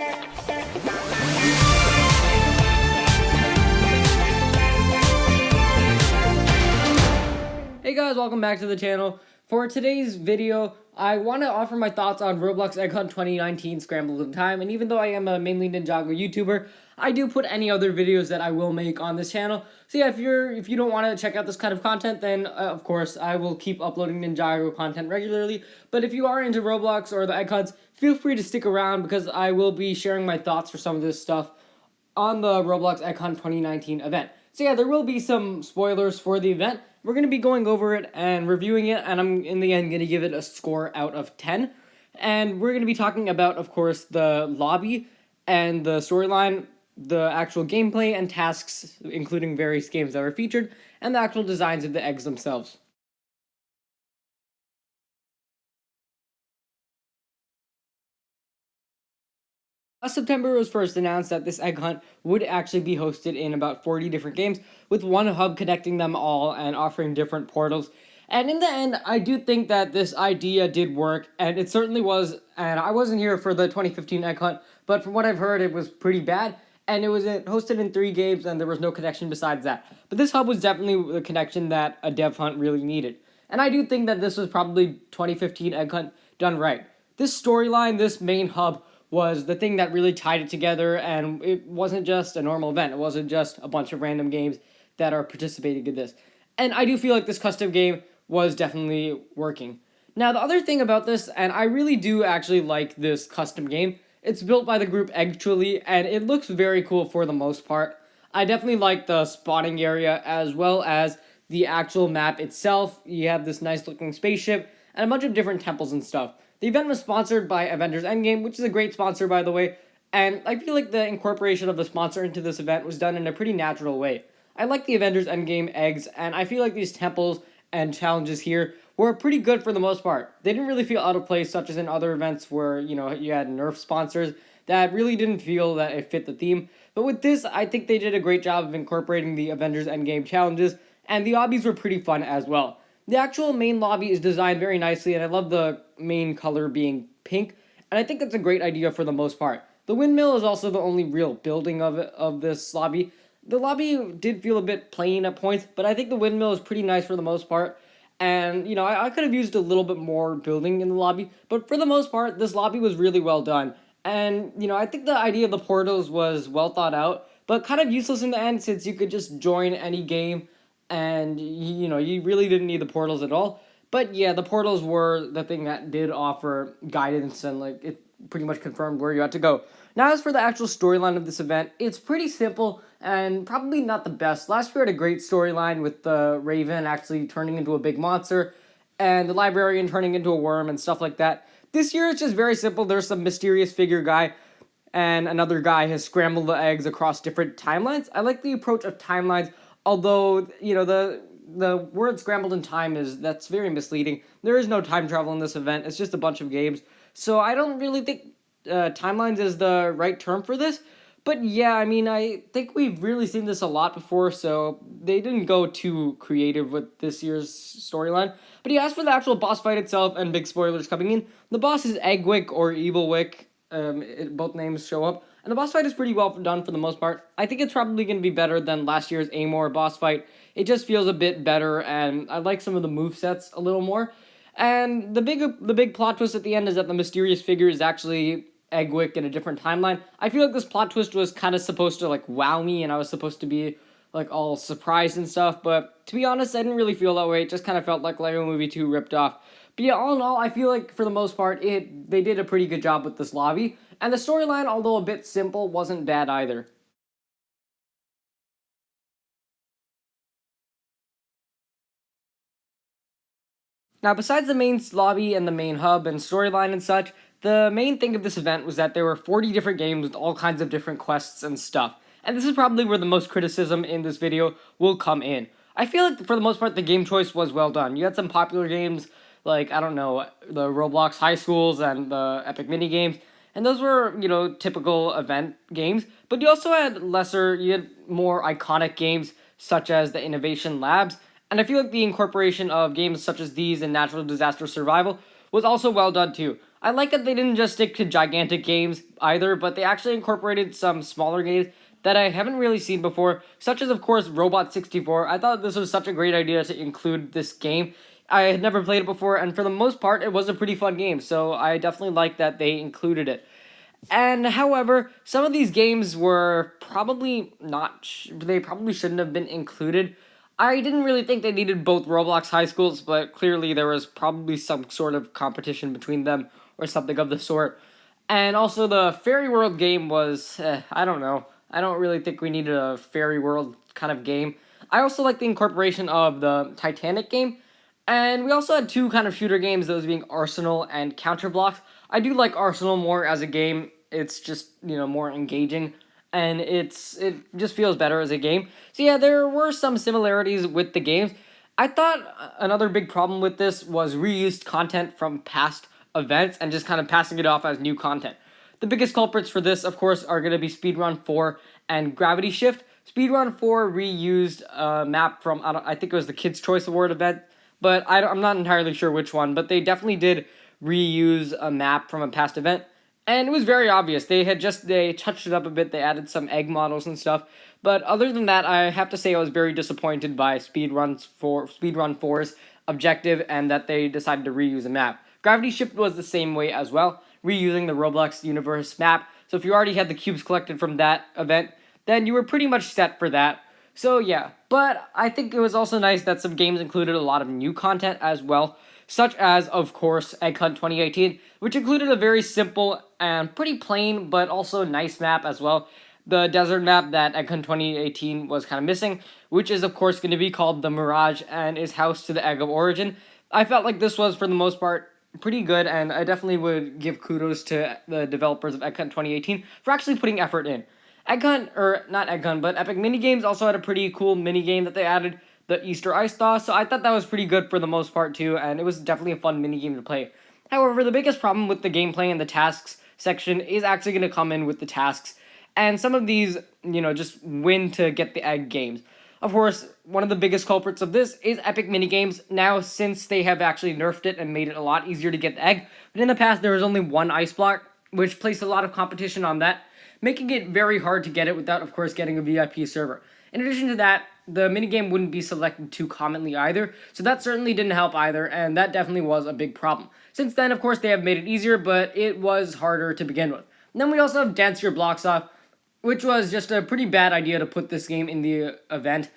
Hey guys, welcome back to the channel. For today's video, I want to offer my thoughts on Roblox Egg Hunt 2019 Scrambled in Time, and even though I am a mainly Ninjago YouTuber, I do put any other videos that I will make on this channel. So yeah, if you don't want to check out this kind of content, then of course I will keep uploading Ninjago content regularly. But if you are into Roblox or the Egg Hunts, feel free to stick around because I will be sharing my thoughts for some of this stuff on the Roblox Egg Hunt 2019 event. So yeah, there will be some spoilers for the event. We're going to be going over it and reviewing it, and I'm, in the end, going to give it a score out of 10. And we're going to be talking about, of course, the lobby and the storyline, the actual gameplay and tasks, including various games that were featured, and the actual designs of the eggs themselves. Last September, it was first announced that this egg hunt would actually be hosted in about 40 different games, with one hub connecting them all and offering different portals. And in the end, I do think that this idea did work, and it certainly was, and I wasn't here for the 2015 egg hunt, but from what I've heard, it was pretty bad, and it was hosted in 3 games, and there was no connection besides that. But this hub was definitely the connection that a dev hunt really needed. And I do think that this was probably 2015 egg hunt done right. This storyline, this main hub, was the thing that really tied it together, and it wasn't just a normal event. It wasn't just a bunch of random games that are participating in this. And I do feel like this custom game was definitely working. Now, the other thing about this, and I really do actually like this custom game, it's built by the group Actually, and it looks very cool for the most part. I definitely like the spawning area as well as the actual map itself. You have this nice looking spaceship and a bunch of different temples and stuff. The event was sponsored by Avengers Endgame, which is a great sponsor, by the way, and I feel like the incorporation of the sponsor into this event was done in a pretty natural way. I like the Avengers Endgame eggs, and I feel like these temples and challenges here were pretty good for the most part. They didn't really feel out of place, such as in other events where, you had Nerf sponsors that really didn't feel that it fit the theme. But with this, I think they did a great job of incorporating the Avengers Endgame challenges, and the obbies were pretty fun as well. The actual main lobby is designed very nicely, and I love the main color being pink, and I think that's a great idea for the most part. The windmill is also the only real building of this lobby. The lobby did feel a bit plain at points, but I think the windmill is pretty nice for the most part, and, I could have used a little bit more building in the lobby, but for the most part, this lobby was really well done. And, I think the idea of the portals was well thought out, but kind of useless in the end since you could just join any game and you really didn't need the portals at all. But yeah, the portals were the thing that did offer guidance, and it pretty much confirmed where you had to go. Now, as for the actual storyline of this event, it's pretty simple and probably not the best. Last year had a great storyline with the Raven actually turning into a big monster and the librarian turning into a worm and stuff like that. This year it's just very simple. There's some mysterious figure guy and another guy has scrambled the eggs across different timelines. I like the approach of timelines. Although, the word scrambled in time that's very misleading. There is no time travel in this event. It's just a bunch of games. So I don't really think timelines is the right term for this. But yeah, I think we've really seen this a lot before, so they didn't go too creative with this year's storyline. But yeah, as for the actual boss fight itself, and big spoilers coming in, the boss is Eggwick or Evil Wick. Both names show up. And the boss fight is pretty well done for the most part. I think it's probably going to be better than last year's Amor boss fight. It just feels a bit better, and I like some of the movesets a little more. And the big plot twist at the end is that the mysterious figure is actually Eggwick in a different timeline. I feel like this plot twist was kind of supposed to, wow me, and I was supposed to be, all surprised and stuff. But to be honest, I didn't really feel that way. It just kind of felt like Lego Movie 2 ripped off. But yeah, all in all, I feel like, for the most part, they did a pretty good job with this lobby. And the storyline, although a bit simple, wasn't bad either. Now, besides the main lobby and the main hub and storyline and such, the main thing of this event was that there were 40 different games with all kinds of different quests and stuff. And this is probably where the most criticism in this video will come in. I feel like, for the most part, the game choice was well done. You had some popular games like, I don't know, the Roblox High Schools and the Epic Mini Games. And those were, typical event games. But you also had you had more iconic games such as the Innovation Labs. And I feel like the incorporation of games such as these and natural disaster survival was also well done too. I like that they didn't just stick to gigantic games either, but they actually incorporated some smaller games that I haven't really seen before, such as, of course, Robot 64. I thought this was such a great idea to include this game. I had never played it before, and for the most part, it was a pretty fun game, so I definitely like that they included it. And however, some of these games were probably not, they probably shouldn't have been included. I didn't really think they needed both Roblox high schools, but clearly there was probably some sort of competition between them or something of the sort. And also, the Fairy World game was, I don't know. I don't really think we needed a Fairy World kind of game. I also like the incorporation of the Titanic game. And we also had two kind of shooter games, those being Arsenal and Counterblocks. I do like Arsenal more as a game. It's just, more engaging, and it just feels better as a game. So yeah, there were some similarities with the games. I thought another big problem with this was reused content from past events and just kind of passing it off as new content. The biggest culprits for this, of course, are going to be Speedrun 4 and Gravity Shift. Speedrun 4 reused a map from, I think it was the Kids' Choice Award event, but I'm not entirely sure which one, but they definitely did reuse a map from a past event. And it was very obvious. They touched it up a bit. They added some egg models and stuff. But other than that, I have to say I was very disappointed by Speedrun 4's objective and that they decided to reuse a map. Gravity Shift was the same way as well, reusing the Roblox universe map. So if you already had the cubes collected from that event, then you were pretty much set for that. So yeah, but I think it was also nice that some games included a lot of new content as well, such as, of course, Egg Hunt 2018, which included a very simple and pretty plain but also nice map as well. The desert map that Egg Hunt 2018 was kind of missing, which is, of course, going to be called the Mirage and is housed to the Egg of Origin. I felt like this was, for the most part, pretty good, and I definitely would give kudos to the developers of Egg Hunt 2018 for actually putting effort in. Egg Hunt, or not Egg Hunt, but Epic Minigames also had a pretty cool minigame that they added, the Easter Ice Thaw, so I thought that was pretty good for the most part too, and it was definitely a fun minigame to play. However, the biggest problem with the gameplay and the tasks section is actually going to come in with the tasks, and some of these, just win to get the egg games. Of course, one of the biggest culprits of this is Epic Minigames, now since they have actually nerfed it and made it a lot easier to get the egg, but in the past there was only one ice block, which placed a lot of competition on that, making it very hard to get it without, of course, getting a VIP server. In addition to that, the minigame wouldn't be selected too commonly either, so that certainly didn't help either, and that definitely was a big problem. Since then, of course, they have made it easier, but it was harder to begin with. And then we also have Dance Your Blocks Off, which was just a pretty bad idea to put this game in the event.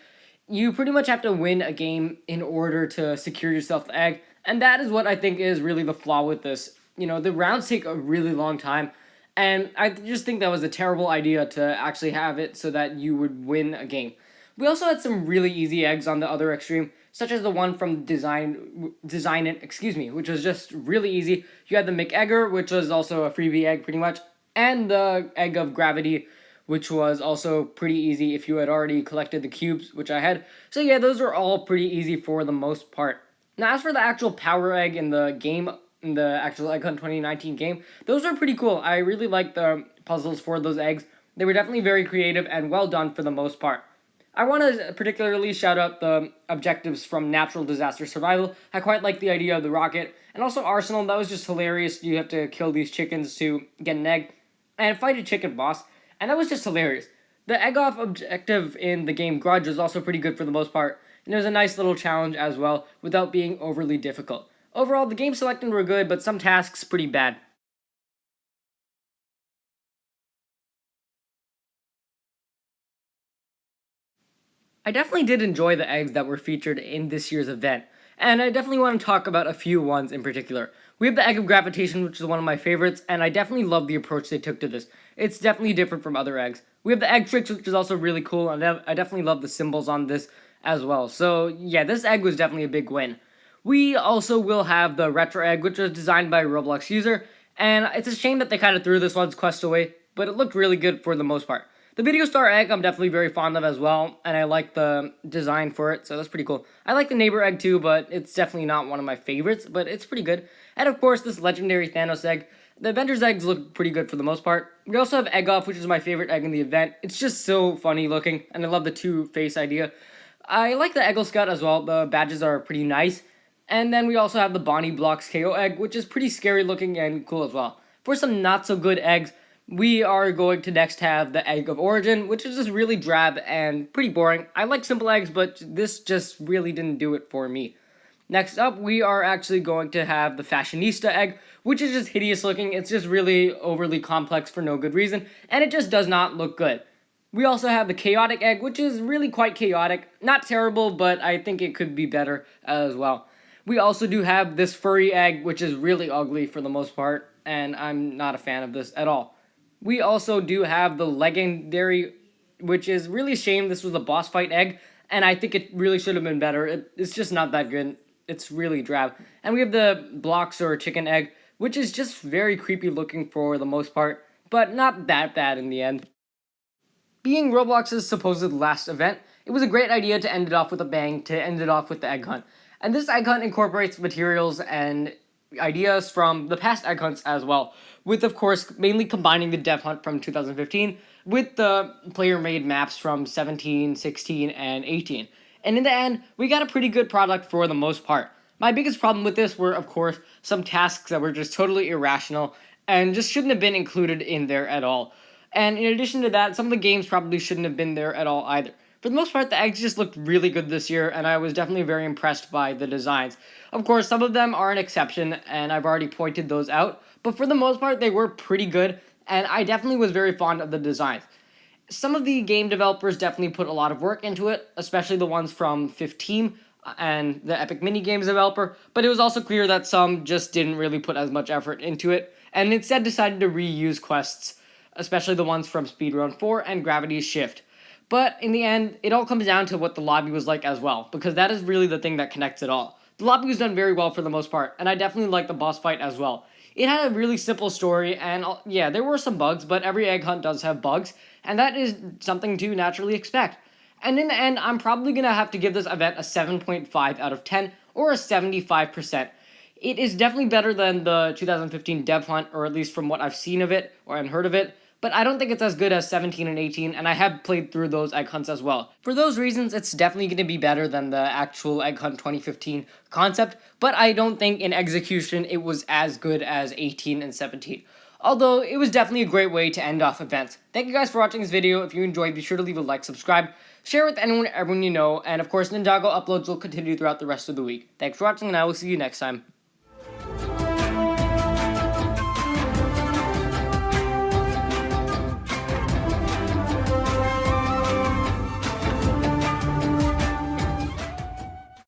You pretty much have to win a game in order to secure yourself the egg, and that is what I think is really the flaw with this. The rounds take a really long time, and I just think that was a terrible idea to actually have it so that you would win a game. We also had some really easy eggs on the other extreme, such as the one from Design It, which was just really easy. You had the McEgger, which was also a freebie egg pretty much, and the Egg of Gravity, which was also pretty easy if you had already collected the cubes, which I had. So yeah, those were all pretty easy for the most part. Now, as for the actual power egg in the game, in the actual Egg Hunt 2019 game, those are pretty cool. I really liked the puzzles for those eggs. They were definitely very creative and well done for the most part. I want to particularly shout out the objectives from Natural Disaster Survival. I quite like the idea of the rocket. And also Arsenal, that was just hilarious. You have to kill these chickens to get an egg and fight a chicken boss. And that was just hilarious. The egg off objective in the game Grudge was also pretty good for the most part. And it was a nice little challenge as well, without being overly difficult. Overall, the game selecting were good, but some tasks pretty bad. I definitely did enjoy the eggs that were featured in this year's event, and I definitely want to talk about a few ones in particular. We have the Egg of Gravitation, which is one of my favorites, and I definitely love the approach they took to this. It's definitely different from other eggs. We have the Egg Tricks, which is also really cool, and I definitely love the symbols on this as well. So yeah, this egg was definitely a big win. We also will have the Retro Egg, which was designed by a Roblox user, and it's a shame that they kind of threw this one's quest away, but it looked really good for the most part. The Video Star Egg I'm definitely very fond of as well, and I like the design for it, so that's pretty cool. I like the Neighbor Egg too, but it's definitely not one of my favorites, but it's pretty good. And of course, this Legendary Thanos Egg. The Avengers Eggs look pretty good for the most part. We also have Egg Off, which is my favorite egg in the event. It's just so funny looking, and I love the two-face idea. I like the Eggle Scut as well. The badges are pretty nice. And then we also have the ROBLOX KO egg, which is pretty scary looking and cool as well. For some not so good eggs, we are going to next have the Egg of Origin, which is just really drab and pretty boring. I like simple eggs, but this just really didn't do it for me. Next up, we are actually going to have the Fashionista egg, which is just hideous looking. It's just really overly complex for no good reason, and it just does not look good. We also have the Chaotic egg, which is really quite chaotic. Not terrible, but I think it could be better as well. We also do have this furry egg, which is really ugly for the most part, and I'm not a fan of this at all. We also do have the Legendary, which is really a shame. This was a boss fight egg, and I think it really should have been better. It's just not that good. It's really drab. And we have the Blocks or Chicken egg, which is just very creepy looking for the most part, but not that bad in the end. Being Roblox's supposed last event, it was a great idea to end it off with a bang, to end it off with the egg hunt. And this egg hunt incorporates materials and ideas from the past egg hunts as well, with of course mainly combining the dev hunt from 2015 with the player-made maps from 17, 16, and 18. And in the end, we got a pretty good product for the most part. My biggest problem with this were, of course, some tasks that were just totally irrational and just shouldn't have been included in there at all. And in addition to that, some of the games probably shouldn't have been there at all either. For the most part, the eggs just looked really good this year, and I was definitely very impressed by the designs. Of course, some of them are an exception, and I've already pointed those out, but for the most part, they were pretty good, and I definitely was very fond of the designs. Some of the game developers definitely put a lot of work into it, especially the ones from 15 and the Epic Mini Games developer, but it was also clear that some just didn't really put as much effort into it, and instead decided to reuse quests, especially the ones from Speedrun 4 and Gravity's Shift. But in the end, it all comes down to what the lobby was like as well, because that is really the thing that connects it all. The lobby was done very well for the most part, and I definitely liked the boss fight as well. It had a really simple story, and yeah, there were some bugs, but every egg hunt does have bugs, and that is something to naturally expect. And in the end, I'm probably going to have to give this event a 7.5 out of 10, or a 75%. It is definitely better than the 2015 Dev Hunt, or at least from what I've seen of it, or heard of it, but I don't think it's as good as 17 and 18, and I have played through those egg hunts as well. For those reasons, it's definitely going to be better than the actual Egg Hunt 2015 concept, but I don't think in execution it was as good as 18 and 17. Although, it was definitely a great way to end off events. Thank you guys for watching this video. If you enjoyed, be sure to leave a like, subscribe, share with everyone you know, and of course, Ninjago uploads will continue throughout the rest of the week. Thanks for watching, and I will see you next time.